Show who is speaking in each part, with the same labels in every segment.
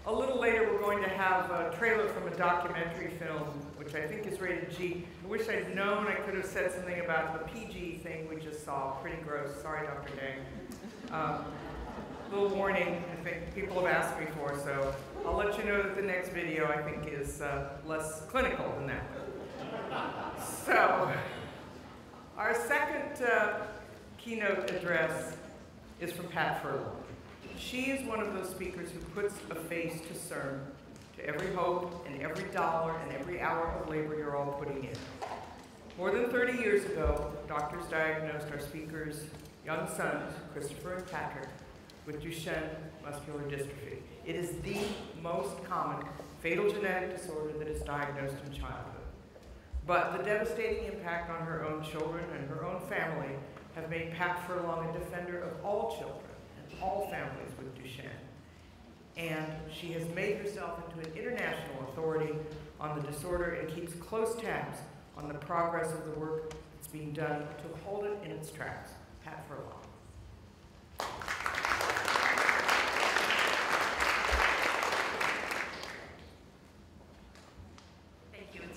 Speaker 1: A little later, we're going to have a trailer from a documentary film, which I think is rated G. I wish I'd known I could have said something about the PG thing we just saw. Pretty gross. Sorry, Dr. Gang. Little warning, I think people have asked me for, so I'll let you know that the next video, I think, is less clinical than that. So, our second keynote address is from Pat Furlong. She is one of those speakers who puts a face to CIRM, to every hope and every dollar and every hour of labor you're all putting in. More than 30 years ago, doctors diagnosed our speakers' young sons, Christopher and Patrick, with Duchenne muscular dystrophy. It is the most common fatal genetic disorder that is diagnosed in childhood. But the devastating impact on her own children and her own family have made Pat Furlong a defender of all children and all families with Duchenne. And she has made herself into an international authority on the disorder and keeps close tabs on the progress of the work that's being done to hold it in its tracks. Pat Furlong.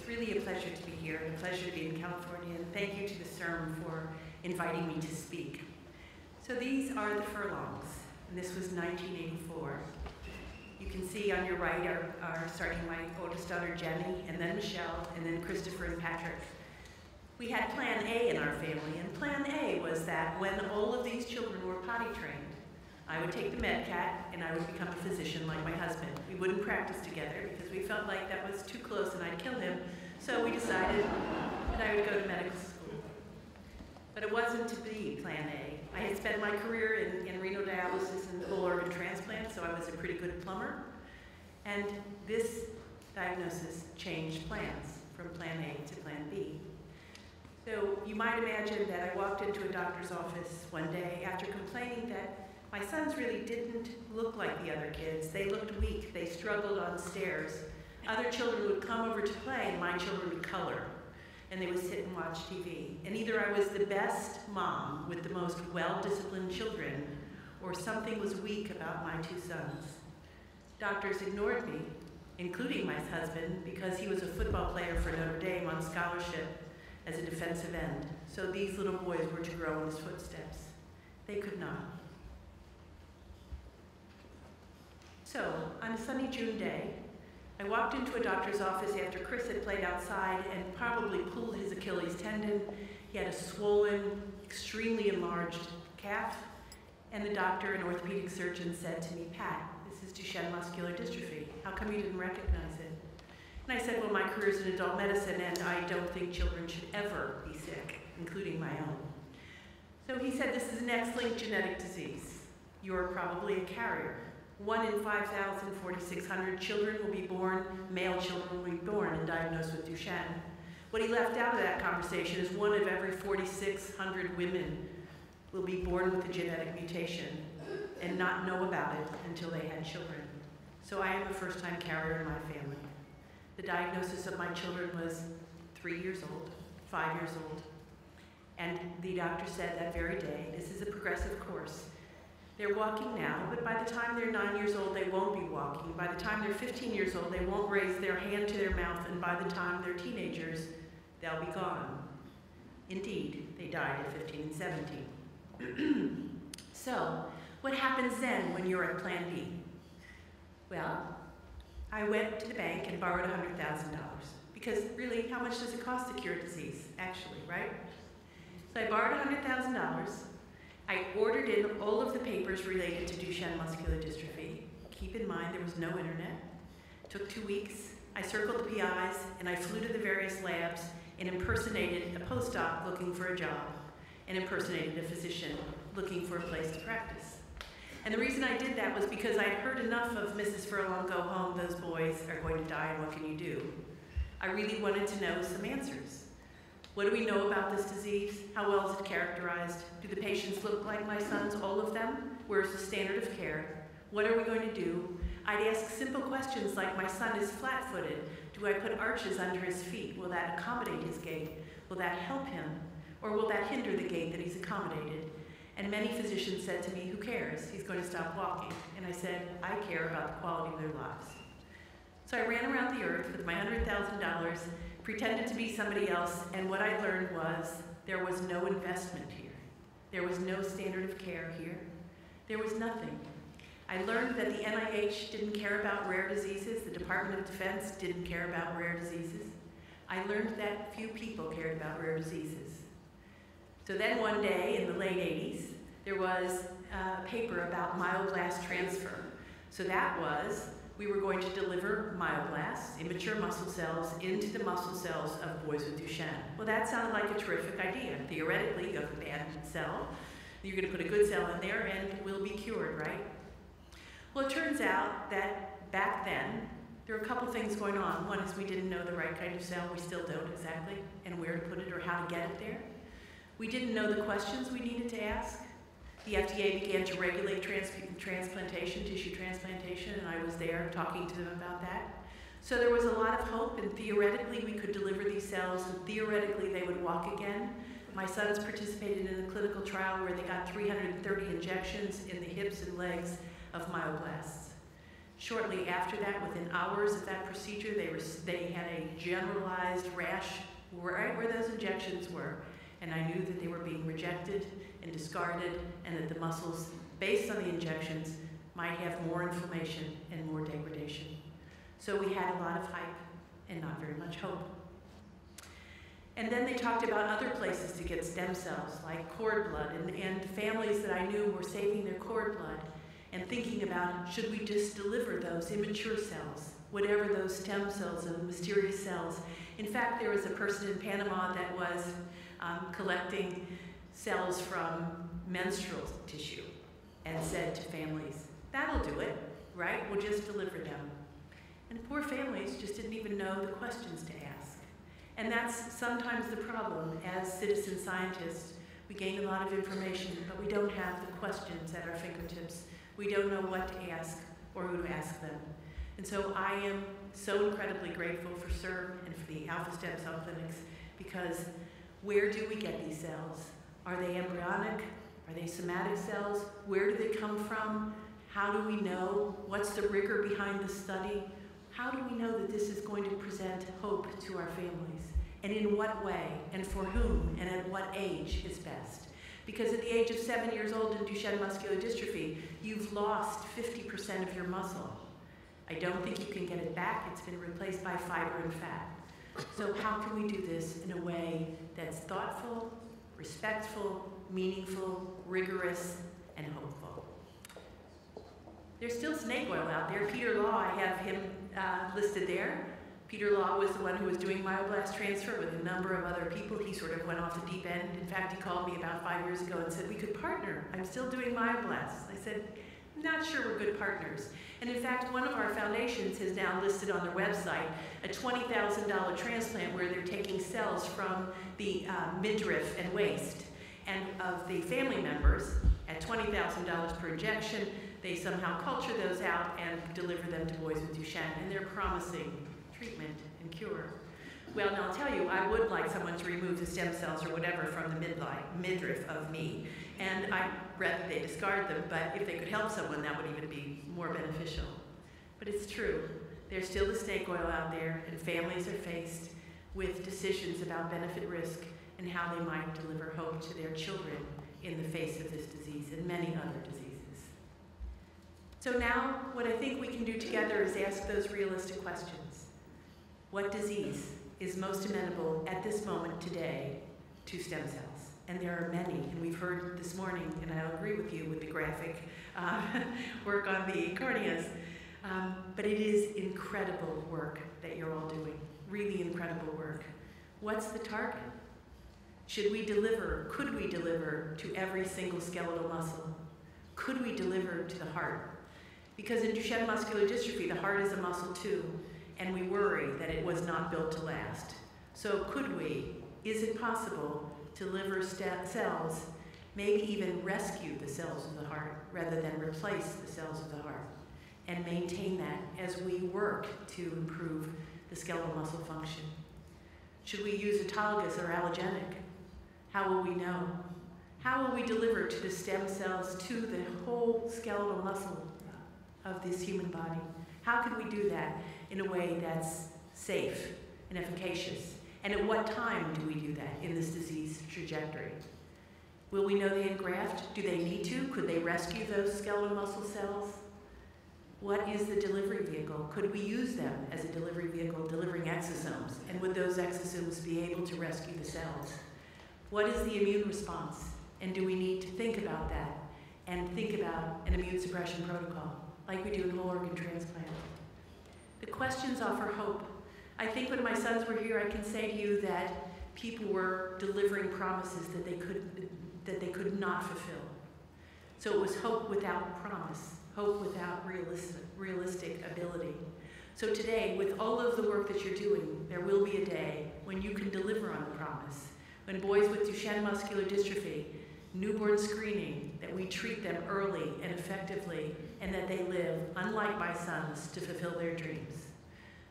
Speaker 2: Really a pleasure to be here and a pleasure to be in California, and thank you to the CIRM for inviting me to speak. So these are the Furlongs, and this was 1984. You can see on your right are starting my oldest daughter Jenny, and then Michelle, and then Christopher and Patrick. We had Plan A in our family, and Plan A was that when all of these children were potty trained, I would take the MedCat and I would become a physician like my husband. We wouldn't practice together because we felt like that was too close and I'd kill him. So we decided that I would go to medical school. But it wasn't to be Plan A. I had spent my career in renal dialysis and whole organ transplant, so I was a pretty good plumber. And this diagnosis changed plans from Plan A to Plan B. So you might imagine that I walked into a doctor's office one day after complaining that my sons really didn't look like the other kids. They looked weak. They struggled on stairs. Other children would come over to play, and my children would color. And they would sit and watch TV. And either I was the best mom with the most well-disciplined children, or something was weak about my two sons. Doctors ignored me, including my husband, because he was a football player for Notre Dame on scholarship as a defensive end. So these little boys were to grow in his footsteps. They could not. So, on a sunny June day, I walked into a doctor's office after Chris had played outside and probably pulled his Achilles tendon. He had a swollen, extremely enlarged calf, and the doctor, an orthopedic surgeon, said to me, "Pat, this is Duchenne muscular dystrophy. How come you didn't recognize it?" And I said, "Well, my career is in adult medicine, and I don't think children should ever be sick, including my own." So he said, "This is an X-linked genetic disease. You're probably a carrier. 1 in 5,000, 4,600 children will be born, male children will be born and diagnosed with Duchenne." What he left out of that conversation is 1 of every 4,600 women will be born with a genetic mutation and not know about it until they had children. So I am a first-time carrier in my family. The diagnosis of my children was 3 years old, 5 years old. And the doctor said that very day, "This is a progressive course. They're walking now, but by the time they're 9 years old, they won't be walking. By the time they're 15 years old, they won't raise their hand to their mouth, and by the time they're teenagers, they'll be gone." Indeed, they died at 15 and 17. So, what happens then when you're at Plan B? Well, I went to the bank and borrowed $100,000, because really, how much does it cost to cure a disease, actually, right? So I borrowed $100,000. I ordered in all of the papers related to Duchenne muscular dystrophy. Keep in mind, there was no internet. It took 2 weeks. I circled the PIs, and I flew to the various labs and impersonated a postdoc looking for a job, and impersonated a physician looking for a place to practice. And the reason I did that was because I had heard enough of Mrs. Furlong, "Go home, those boys are going to die, and what can you do?" I really wanted to know some answers. What do we know about this disease? How well is it characterized? Do the patients look like my sons, all of them? Where's the standard of care? What are we going to do? I'd ask simple questions like, "My son is flat-footed. Do I put arches under his feet? Will that accommodate his gait? Will that help him? Or will that hinder the gait that he's accommodated?" And many physicians said to me, who cares? He's going to stop walking. And I said, I care about the quality of their lives. So I ran around the earth with my $100,000, pretended to be somebody else, and what I learned was there was no investment here. There was no standard of care here. There was nothing. I learned that the NIH didn't care about rare diseases. The Department of Defense didn't care about rare diseases. I learned that few people cared about rare diseases. So then one day in the late 80s, there was a paper about myoblast transfer. So that was, we were going to deliver myoblasts, immature muscle cells, into the muscle cells of boys with Duchenne. Well, that sounded like a terrific idea. Theoretically, you have a bad cell, you're going to put a good cell in there and it will be cured, right? Well, it turns out that back then, there were a couple things going on. One is we didn't know the right kind of cell, we still don't exactly, and where to put it or how to get it there. We didn't know the questions we needed to ask. The FDA began to regulate transplantation, tissue transplantation, and I was there talking to them about that. So there was a lot of hope, and theoretically we could deliver these cells, and theoretically they would walk again. My sons participated in a clinical trial where they got 330 injections in the hips and legs of myoblasts. Shortly after that, within hours of that procedure, they had a generalized rash right where those injections were. And I knew that they were being rejected and discarded, and that the muscles, based on the injections, might have more inflammation and more degradation. So we had a lot of hype and not very much hope. And then they talked about other places to get stem cells, like cord blood, and families that I knew were saving their cord blood and thinking about, should we just deliver those immature cells, whatever those stem cells, those mysterious cells. In fact, there was a person in Panama that was collecting cells from menstrual tissue and said to families, that'll do it, right? We'll just deliver them. And poor families just didn't even know the questions to ask. And that's sometimes the problem. As citizen scientists, we gain a lot of information, but we don't have the questions at our fingertips. We don't know what to ask or who to ask them. And so I am so incredibly grateful for CIRM and for the Alpha Stem Cell Clinics, because where do we get these cells? Are they embryonic? Are they somatic cells? Where do they come from? How do we know? What's the rigor behind the study? How do we know that this is going to present hope to our families? And in what way? And for whom? And at what age is best? Because at the age of 7 years old in Duchenne muscular dystrophy, you've lost 50% of your muscle. I don't think you can get it back. It's been replaced by fiber and fat. So how can we do this in a way that's thoughtful, respectful, meaningful, rigorous, and hopeful? There's still snake oil out there. Peter Law, I have him listed there. Peter Law was the one who was doing myoblast transfer with a number of other people. He sort of went off the deep end. In fact, he called me about 5 years ago and said, we could partner. I'm still doing myoblasts. I said, I'm not sure we're good partners. And in fact, one of our foundations has now listed on their website a $20,000 transplant where they're taking cells from the midriff and waist and of the family members at $20,000 per injection. They somehow culture those out and deliver them to boys with Duchenne, and they're promising treatment and cure. Well, now I'll tell you, I would like someone to remove the stem cells or whatever from the midriff of me, and I'd rather they discard them, but if they could help someone, that would even be more beneficial. But it's true. There's still the snake oil out there, and families are faced with decisions about benefit risk and how they might deliver hope to their children in the face of this disease and many other diseases. So now, what I think we can do together is ask those realistic questions. What disease is most amenable at this moment today to stem cells? And there are many, and we've heard this morning, and I'll agree with you with the graphic work on the corneas, but it is incredible work that you're all doing, really incredible work. What's the target? Should we deliver, could we deliver to every single skeletal muscle? Could we deliver to the heart? Because in Duchenne muscular dystrophy, the heart is a muscle too, and we worry that it was not built to last. So could we, is it possible to deliver cells, maybe even rescue the cells of the heart rather than replace the cells of the heart, and maintain that as we work to improve the skeletal muscle function? Should we use autologous or allogenic? How will we know? How will we deliver to the stem cells to the whole skeletal muscle of this human body? How can we do that in a way that's safe and efficacious? And at what time do we do that in this disease trajectory? Will we know they engraft? Do they need to? Could they rescue those skeletal muscle cells? What is the delivery vehicle? Could we use them as a delivery vehicle delivering exosomes? And would those exosomes be able to rescue the cells? What is the immune response? And do we need to think about that and think about an immune suppression protocol like we do in whole organ transplant? The questions offer hope. I think when my sons were here, I can say to you that people were delivering promises that they could not fulfill. So it was hope without promise, hope without realistic ability. So today, with all of the work that you're doing, there will be a day when you can deliver on the promise. When boys with Duchenne muscular dystrophy, newborn screening, that we treat them early and effectively, and that they live, unlike my sons, to fulfill their dreams.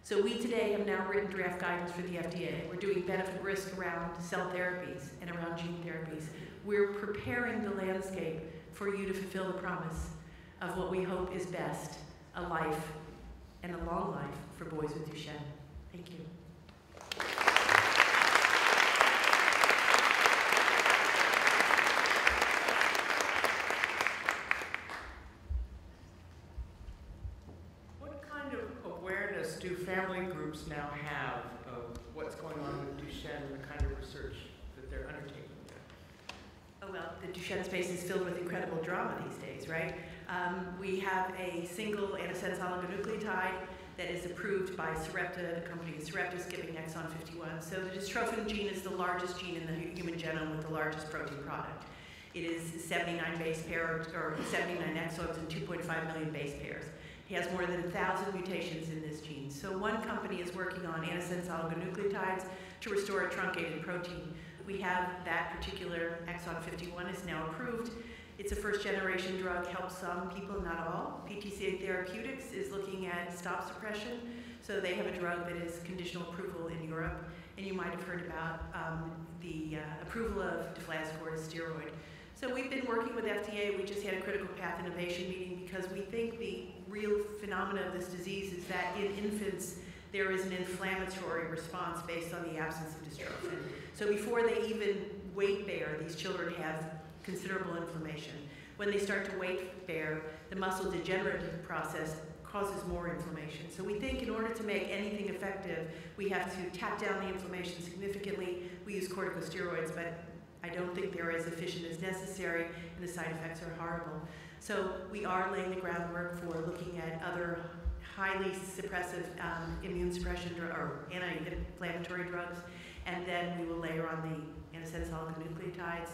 Speaker 2: So we today have now written draft guidance for the FDA. We're doing benefit risk around cell therapies and around gene therapies. We're preparing the landscape for you to fulfill the promise of what we hope is best, a life and a long life for boys with Duchenne. Thank you.
Speaker 1: Do family groups now have of what's going on with Duchenne and the kind of research that they're undertaking?
Speaker 2: Oh, well, the Duchenne space is filled with incredible drama these days, right? We have a single antisense oligonucleotide that is approved by Sarepta. The company is Sarepta is giving exon 51. So the dystrophin gene is the largest gene in the human genome with the largest protein product. It is 79 base pairs, or 79 exons and 2.5 million base pairs. He has more than 1,000 mutations in this gene. So one company is working on antisense oligonucleotides to restore a truncated protein. We have that particular exon 51 is now approved. It's a first-generation drug, helps some people, not all. PTC Therapeutics is looking at stop suppression. So they have a drug that is conditional approval in Europe. And you might have heard about the approval of deflazacort steroid. So we've been working with FDA. We just had a critical path innovation meeting because we think the real phenomena of this disease is that in infants, there is an inflammatory response based on the absence of dystrophin. So before they even weight bear, these children have considerable inflammation. When they start to weight bear, the muscle degenerative process causes more inflammation. So we think in order to make anything effective, we have to tap down the inflammation significantly. We use corticosteroids, but I don't think they're as efficient as necessary, and the side effects are horrible. So we are laying the groundwork for looking at other highly suppressive immune suppression or anti-inflammatory drugs, and then we will layer on the antisense oligonucleotides,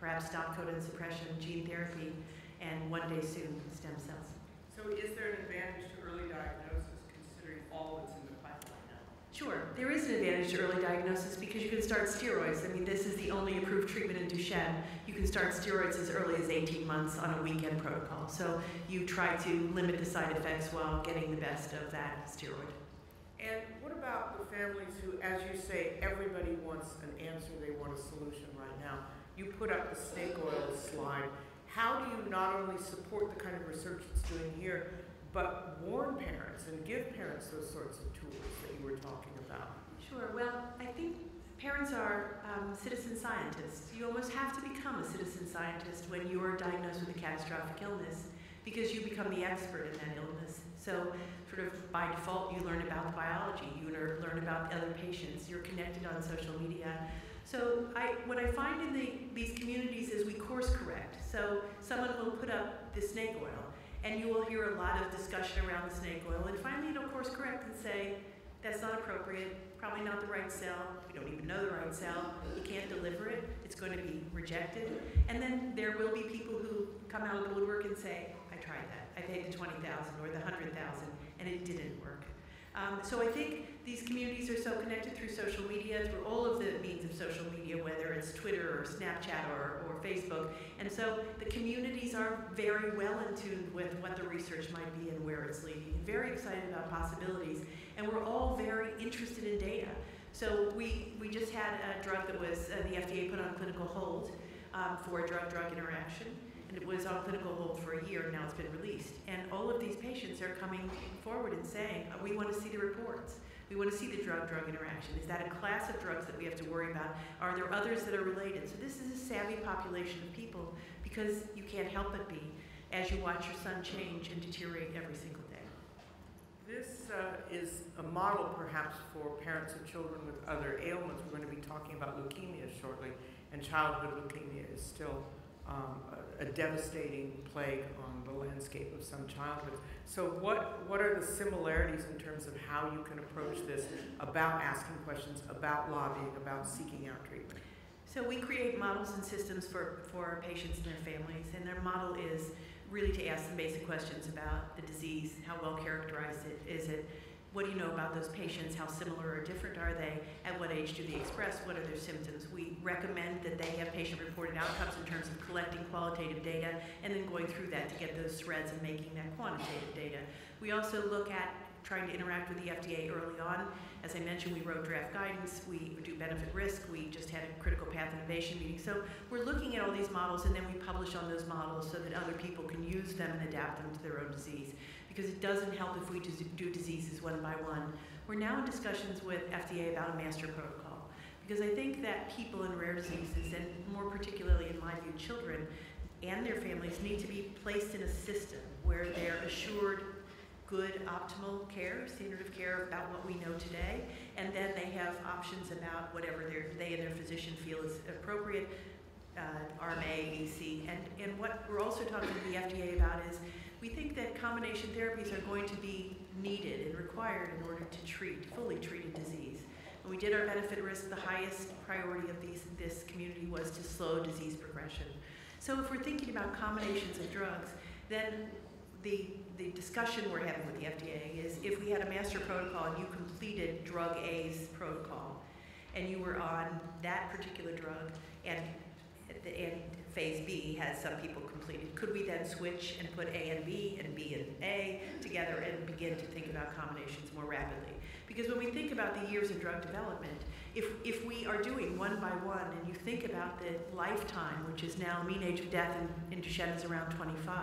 Speaker 2: perhaps stop codon suppression, gene therapy, and one day soon, stem cells.
Speaker 1: So is there an advantage to early diagnosis considering all that's in the pipeline now?
Speaker 2: Sure, there is an advantage to early diagnosis because you can start steroids. I mean, this is the only approved treatment in Duchenne. You can start steroids as early as 18 months on a weekend protocol. So you try to limit the side effects while getting the best of that steroid.
Speaker 1: And what about the families who, as you say, everybody wants an answer, they want a solution right now? You put up the snake oil slide. How do you not only support the kind of research it's doing here, but warn parents and give parents those sorts of tools that you were talking about?
Speaker 2: Sure. Well, I think parents are citizen scientists. You almost have to become a citizen scientist when you are diagnosed with a catastrophic illness because you become the expert in that illness. So sort of by default, you learn about the biology, you learn about other patients, you're connected on social media. So what I find in these communities is we course correct. So someone will put up the snake oil, and you will hear a lot of discussion around the snake oil, and finally it'll course correct and say, that's not appropriate, probably not the right cell, we don't even know the right cell, you can't deliver it, it's going to be rejected. And then there will be people who come out of the woodwork and say, I tried that, I paid the $20,000 or the $100,000, and it didn't work. So I think these communities are so connected through social media, through all of the means of social media, whether it's Twitter or Snapchat or Facebook. And so the communities are very well in tune with what the research might be and where it's leading. Very excited about possibilities. And we're all very interested in data. So we just had a drug that was the FDA put on clinical hold. for a drug-drug interaction, and it was on clinical hold for a year, and now it's been released. And all of these patients are coming forward and saying, we want to see the reports. We want to see the drug-drug interaction. Is that a class of drugs that we have to worry about? Are there others that are related? So this is a savvy population of people, because you can't help but be, as you watch your son change and deteriorate every single day.
Speaker 1: This is a model perhaps for parents of children with other ailments. We're going to be talking about leukemia shortly, and childhood leukemia is still a devastating plague on the landscape of some childhoods. So what are the similarities in terms of how you can approach this, about asking questions, about lobbying, about seeking out treatment?
Speaker 2: So we create models and systems for our patients and their families, and their model is really to ask them basic questions about the disease. How well characterized is it? What do you know about those patients? How similar or different are they? At what age do they express? What are their symptoms? We recommend that they have patient-reported outcomes in terms of collecting qualitative data and then going through that to get those threads and making that quantitative data. We also look at trying to interact with the FDA early on. As I mentioned, we wrote draft guidance, we do benefit risk, we just had a critical path innovation meeting. So we're looking at all these models, and then we publish on those models so that other people can use them and adapt them to their own disease. Because it doesn't help if we just do diseases one by one. We're now in discussions with FDA about a master protocol. Because I think that people in rare diseases, and more particularly in my view, children and their families, need to be placed in a system where they're assured good, optimal care, standard of care about what we know today, and then they have options about whatever they and their physician feel is appropriate, RMA, EC, and what we're also talking to the FDA about is we think that combination therapies are going to be needed and required in order to treat, fully treat a disease. When we did our benefit risk, the highest priority of this community was to slow disease progression. So if we're thinking about combinations of drugs, then the discussion we're having with the FDA is if we had a master protocol and you completed drug A's protocol and you were on that particular drug and phase B has some people completed, could we then switch and put A and B and A together and begin to think about combinations more rapidly? Because when we think about the years of drug development, if we are doing one by one and you think about the lifetime, which is now mean age of death in Duchenne is around 25,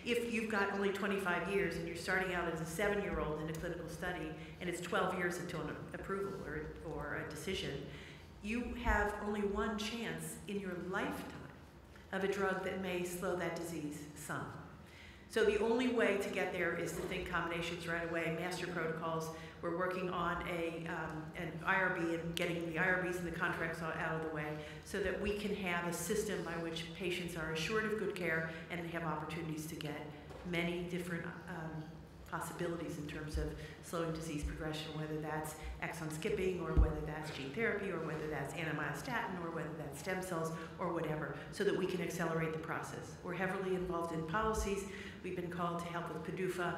Speaker 2: if you've got only 25 years and you're starting out as a 7-year-old in a clinical study and it's 12 years until an approval or a decision, you have only one chance in your lifetime of a drug that may slow that disease some. So the only way to get there is to think combinations right away, master protocols. We're working on an IRB and getting the IRBs and the contracts out of the way so that we can have a system by which patients are assured of good care and have opportunities to get many different possibilities in terms of slowing disease progression, whether that's exon skipping or whether that's gene therapy or whether that's anti-myostatin or whether that's stem cells or whatever, so that we can accelerate the process. We're heavily involved in policies. We've been called to help with PDUFA,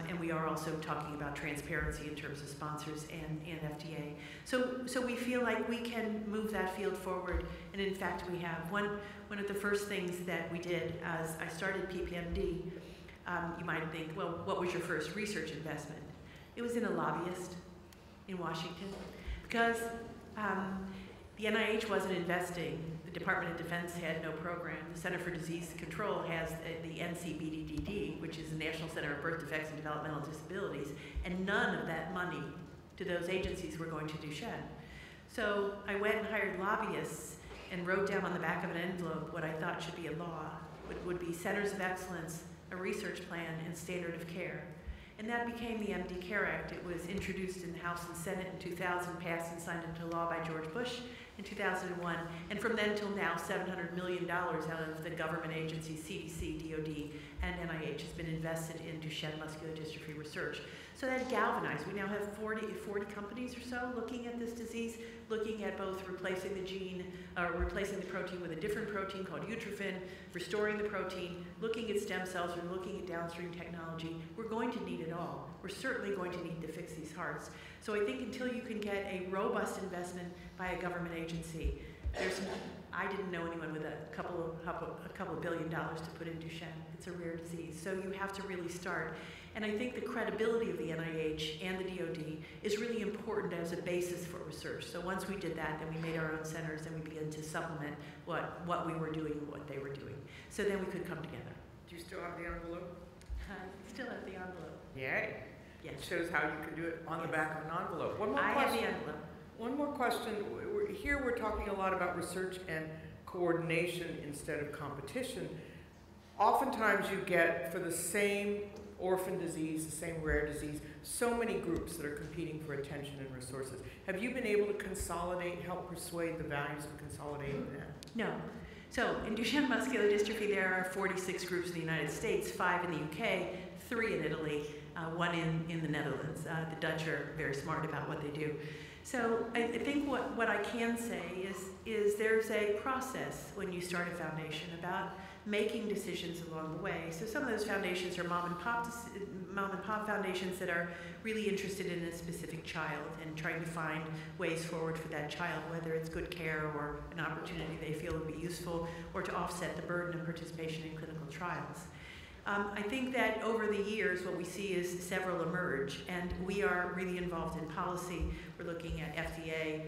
Speaker 2: and we are also talking about transparency in terms of sponsors and FDA. So we feel like we can move that field forward, and in fact we have. One of the first things that we did as I started PPMD, you might think, well, what was your first research investment? It was in a lobbyist in Washington, because the NIH wasn't investing. The Department of Defense had no program. The Center for Disease Control has the NCBDDD, which is the National Center of Birth Defects and Developmental Disabilities, and none of that money to those agencies were going to Duchenne. So I went and hired lobbyists and wrote down on the back of an envelope what I thought should be a law, would be centers of excellence, a research plan, and standard of care. And that became the MD Care Act. It was introduced in the House and Senate in 2000, passed and signed into law by George Bush in 2001. And from then till now, $700 million out of the government agencies, CDC, DOD, and NIH has been invested in Duchenne muscular dystrophy research. So that galvanized. We now have 40 companies or so looking at this disease, looking at both replacing the gene, replacing the protein with a different protein called utrophin, restoring the protein, looking at stem cells, or looking at downstream technology. We're going to need it all. We're certainly going to need to fix these hearts. So I think until you can get a robust investment by a government agency, I didn't know anyone with a couple of $1 billion to put in Duchenne. It's a rare disease. So you have to really start. And I think the credibility of the NIH and the DoD is really important as a basis for research. So once we did that, then we made our own centers and we began to supplement what we were doing and what they were doing. So then we could come together.
Speaker 1: Do you still have the envelope?
Speaker 2: Still have the envelope.
Speaker 1: Yay.
Speaker 2: Yes.
Speaker 1: It shows how you can do it on the
Speaker 2: Yes.
Speaker 1: back of an envelope. One more
Speaker 2: I
Speaker 1: question.
Speaker 2: have the envelope.
Speaker 1: One more question. Here we're talking a lot about research and coordination instead of competition. Oftentimes you get, for the same orphan disease, the same rare disease, so many groups that are competing for attention and resources. Have you been able to consolidate, help persuade the values of consolidating that?
Speaker 2: No. So in Duchenne muscular dystrophy, there are 46 groups in the United States, 5 in the UK, 3 in Italy, 1 in the Netherlands. The Dutch are very smart about what they do. So I think what I can say is there's a process when you start a foundation about making decisions along the way. So some of those foundations are mom and pop foundations that are really interested in a specific child and trying to find ways forward for that child, whether it's good care or an opportunity they feel would be useful, or to offset the burden of participation in clinical trials. I think that over the years, what we see is several emerge, and we are really involved in policy. We're looking at FDA.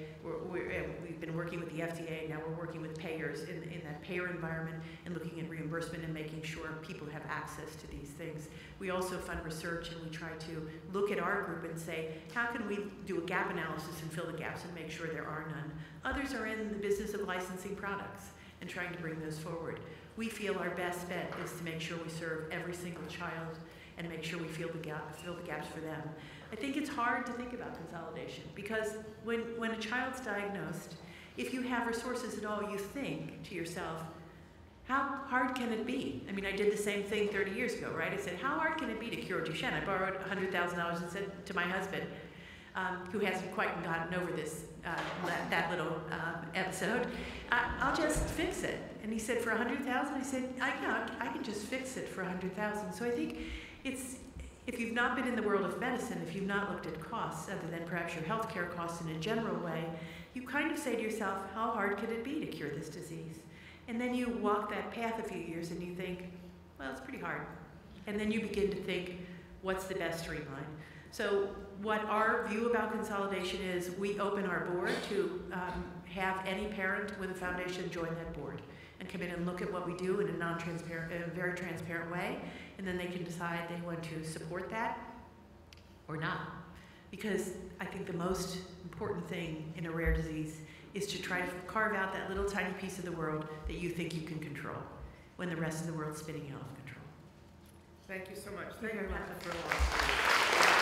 Speaker 2: We've been working with the FDA. Now we're working with payers in that payer environment and looking at reimbursement and making sure people have access to these things. We also fund research, and we try to look at our group and say, how can we do a gap analysis and fill the gaps and make sure there are none? Others are in the business of licensing products and trying to bring those forward. We feel our best bet is to make sure we serve every single child and make sure we fill the gaps for them. I think it's hard to think about consolidation because when a child's diagnosed, if you have resources at all, you think to yourself, how hard can it be? I mean, I did the same thing 30 years ago, right? I said, how hard can it be to cure Duchenne? I borrowed $100,000 and said to my husband, who hasn't quite gotten over this, that little episode, I'll just fix it. And he said, for $100,000? I said, I can just fix it for $100,000. So I think if you've not been in the world of medicine, if you've not looked at costs, other than perhaps your healthcare costs in a general way, you kind of say to yourself, how hard could it be to cure this disease? And then you walk that path a few years and you think, well, it's pretty hard. And then you begin to think, what's the best streamline? So what our view about consolidation is, we open our board to have any parent with a foundation join that board and come in and look at what we do in a non-transparent, a very transparent way, and then they can decide they want to support that or not. Because I think the most important thing in a rare disease is to try to carve out that little tiny piece of the world that you think you can control when the rest of the world's spinning out of control.
Speaker 1: Thank you so much.
Speaker 2: Thank you very much.
Speaker 1: Dr. Furlong.